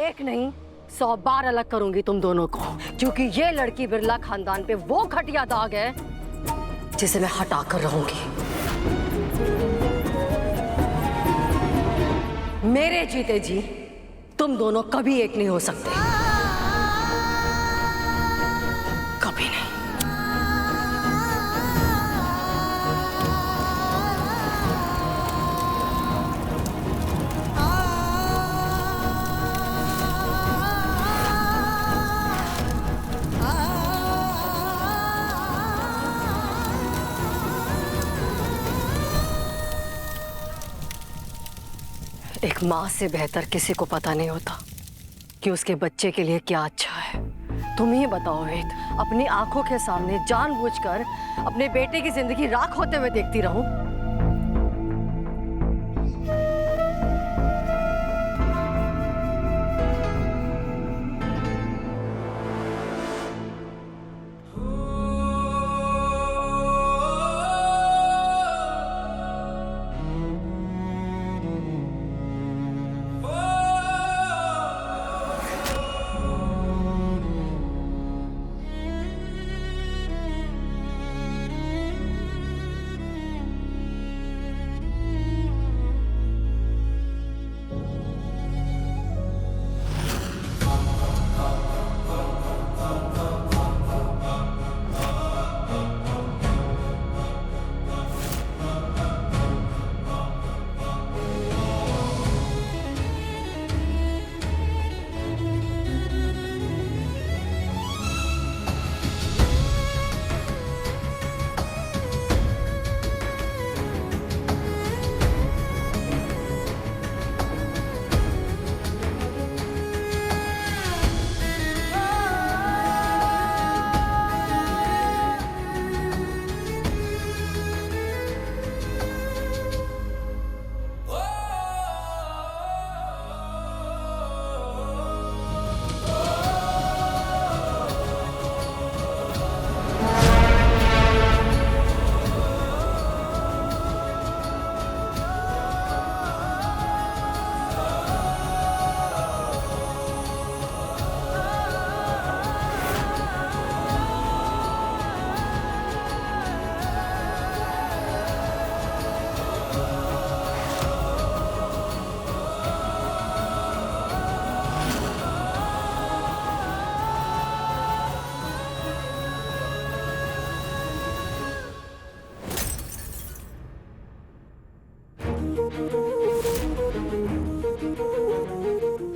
एक नहीं 100 बार अलग करूंगी तुम दोनों को, क्योंकि ये लड़की बिरला खानदान पे वो घटिया दाग है जिसे मैं हटा कर रहूंगी। मेरे जीते जी तुम दोनों कभी एक नहीं हो सकते, कभी नहीं। एक माँ से बेहतर किसी को पता नहीं होता कि उसके बच्चे के लिए क्या अच्छा है। तुम ही बताओ वेद, अपनी आंखों के सामने जानबूझकर अपने बेटे की जिंदगी राख होते हुए देखती रहूं?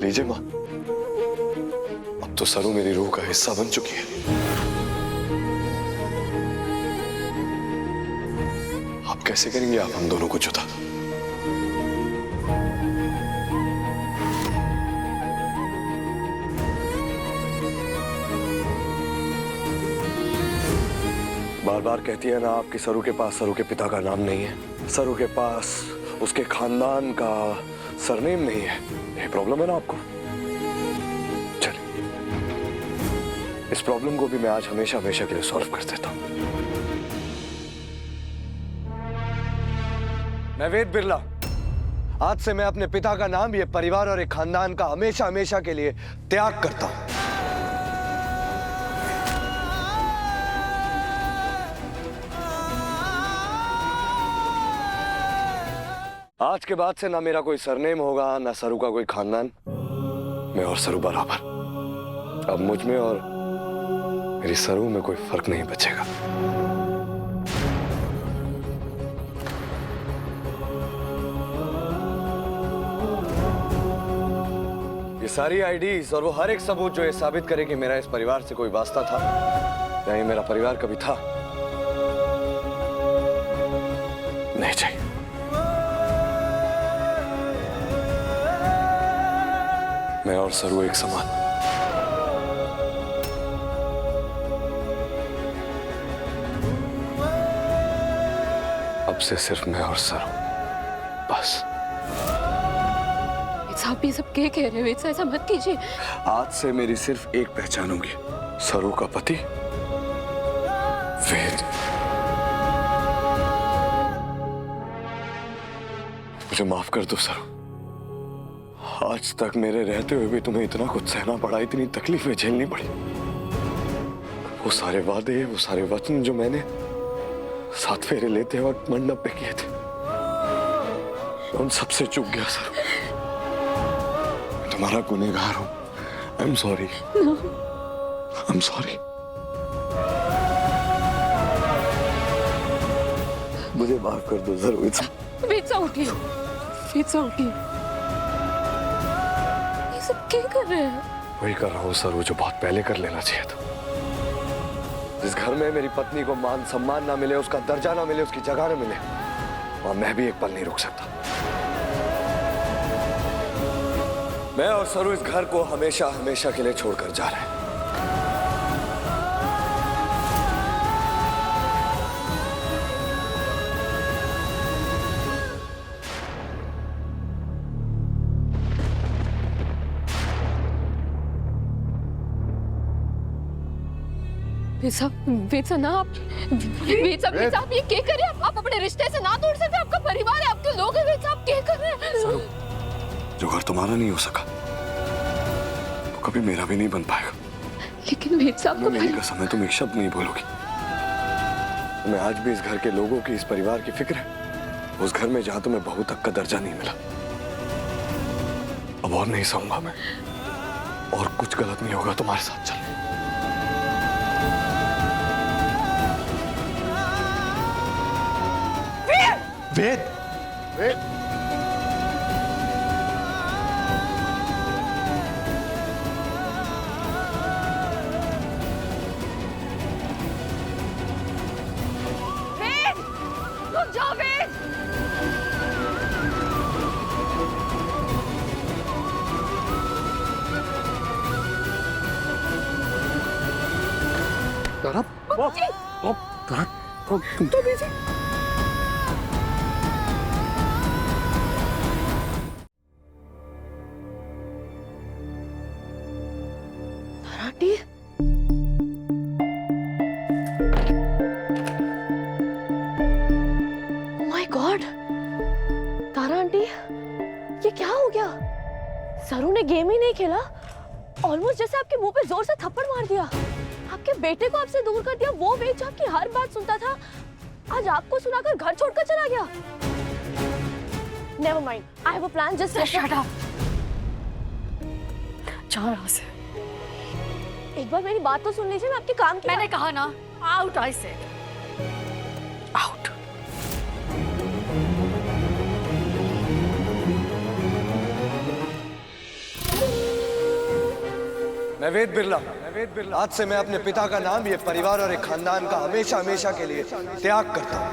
लीजिए माँ, अब तो सरू मेरी रूह का हिस्सा बन चुकी है। अब कैसे करेंगे आप हम दोनों को जुदा? बार बार कहती है ना आपकी सरू के पास सरू के पिता का नाम नहीं है, सरू के पास उसके खानदान का सरनेम नहीं है। ये प्रॉब्लम है ना आपको? चलिए, इस प्रॉब्लम को भी मैं आज हमेशा हमेशा के लिए सॉल्व कर देता हूं। मैं वेद बिरला, आज से मैं अपने पिता का नाम, ये परिवार और एक खानदान का हमेशा हमेशा के लिए त्याग करता हूं। आज के बाद से ना मेरा कोई सरनेम होगा, ना सरू का कोई खानदान। मैं और सरू बराबर। अब मुझ में और मेरी सरू में कोई फर्क नहीं बचेगा। ये सारी आईडीज और वो हर एक सबूत जो ये साबित करे कि मेरा इस परिवार से कोई वास्ता था या ये मेरा परिवार कभी था, नहीं चाहिए। मैं और सरू एक समान। अब से सिर्फ मैं और सरू, बस। आप ये सब क्या कह रहे हो? ऐसा मत कीजिए। आज से मेरी सिर्फ एक पहचान होगी, सरू का पति वेद। मुझे माफ कर दो सरू, आज तक मेरे रहते हुए भी तुम्हें इतना कुछ सहना पड़ा, इतनी तकलीफें झेलनी पड़ी। वो सारे वादे, वो सारे वचन जो मैंने 7 फेरे लेते वक्त मंडप पे किए थे, उन सबसे चूक गया सर। मैं तुम्हारा गुनहगार हूं। I am sorry. I am sorry. मुझे माफ कर दो जरूर। वेद उठिए, वेद उठिए। ये सब क्या कर रहे हैं? वही कर रहा हूँ सर, वो जो बहुत पहले कर लेना चाहिए था। जिस घर में मेरी पत्नी को मान सम्मान ना मिले, उसका दर्जा ना मिले, उसकी जगह ना मिले, वहां मैं भी एक पल नहीं रुक सकता। मैं और सरू इस घर को हमेशा हमेशा के लिए छोड़कर जा रहे हैं। वेद साहब ना आप, वेद साहब ये क्या कर रहे हैं? आप अपने रिश्ते से ना तोड़ सकते? आपका परिवार है, आपके लोग हैं। वेद साहब क्या कर रहे हैं? सरू, जो घर तुम्हारा नहीं हो सका, वो कभी मेरा भी नहीं बन पाएगा। लेकिन वेद साहब को मेरी कसम है, तुम एक शब्द नहीं बोलोगी। तुम्हें आज भी इस घर के लोगों की, इस परिवार की फिक्र है। उस घर में जहां तुम्हें बहू तक का दर्जा नहीं मिला। अब और नहीं सहूंगा मैं, और कुछ गलत नहीं होगा तुम्हारे साथ। चल वेद, वेद, रुक जाओ Ved. Aunty, my god, Tara aunty, ये क्या हो गया? सरू ने गेम ही नहीं खेला, ऑलमोस्ट जैसे आपके मुंह पे जोर से थप्पड़ मार दिया। आपके बेटे को आपसे दूर कर दिया। वो वेद जो आपकी हर बात सुनता था, आज आपको सुनाकर घर छोड़कर चला गया। Never mind, I have a plan. Just shut up. जा यहाँ से। एक बार मेरी बात तो सुन लीजिए। मैं आपके काम की मैंने कहा ना, आउट। I said out. मैं वेद बिरला। आज से मैं अपने पिता का नाम, ये परिवार और एक खानदान का हमेशा हमेशा के लिए त्याग करता हूँ।